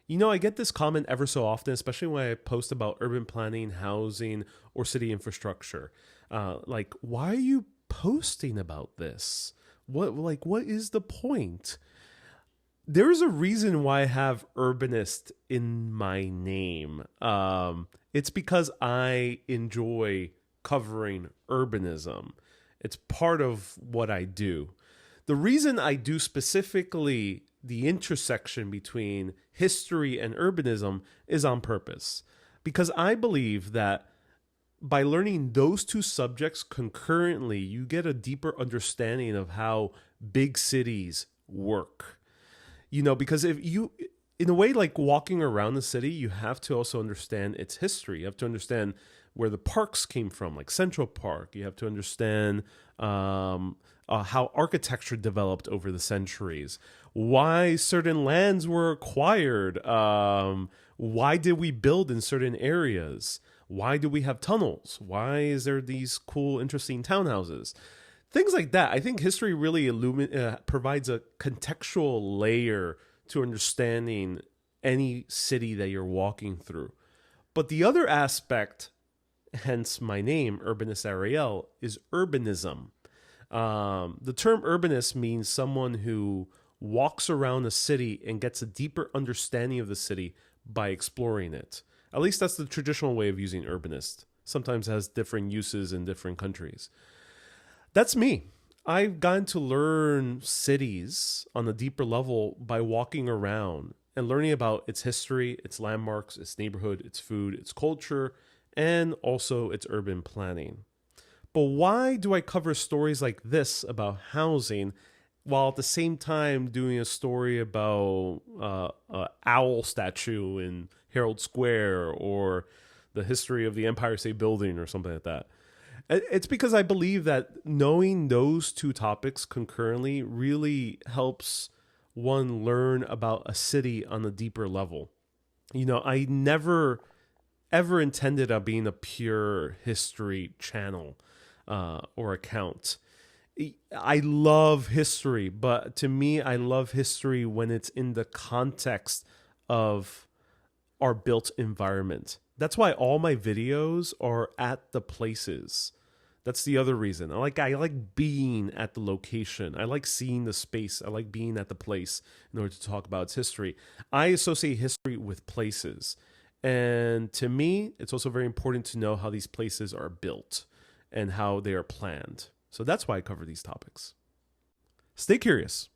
I get this comment ever so often, especially when I post about urban planning, housing, or city infrastructure. Like, why are you posting about this? What is the point? There's a reason why I have urbanist in my name. It's because I enjoy covering urbanism. It's part of what I do. The reason I do specifically the intersection between history and urbanism is on purpose. Because I believe that by learning those two subjects concurrently, you get a deeper understanding of how big cities work. Because if you, in a way, like walking around the city, you have to also understand its history. You have to understand where the parks came from, like Central Park. You have to understand how architecture developed over the centuries, why certain lands were acquired, why did we build in certain areas, why do we have tunnels, why is there these cool, interesting townhouses. Things like that. I think history really provides a contextual layer to understanding any city that you're walking through. But the other aspect, hence my name, Urbanist Ariel, is urbanism. The term urbanist means someone who walks around a city and gets a deeper understanding of the city by exploring it. At least that's the traditional way of using urbanist. Sometimes it has different uses in different countries. That's me. I've gotten to learn cities on a deeper level by walking around and learning about its history, its landmarks, its neighborhood, its food, its culture, and also its urban planning. But why do I cover stories like this about housing while at the same time doing a story about an owl statue in Herald Square or the history of the Empire State Building or something like that? It's because I believe that knowing those two topics concurrently really helps one learn about a city on a deeper level. I never ever intended on being a pure history channel or account. I love history, but to me, I love history when it's in the context of our built environment. That's why all my videos are at the places. That's the other reason. I like being at the location. I like seeing the space. I like being at the place in order to talk about its history. I associate history with places. And to me, it's also very important to know how these places are built and how they are planned. So that's why I cover these topics. Stay curious.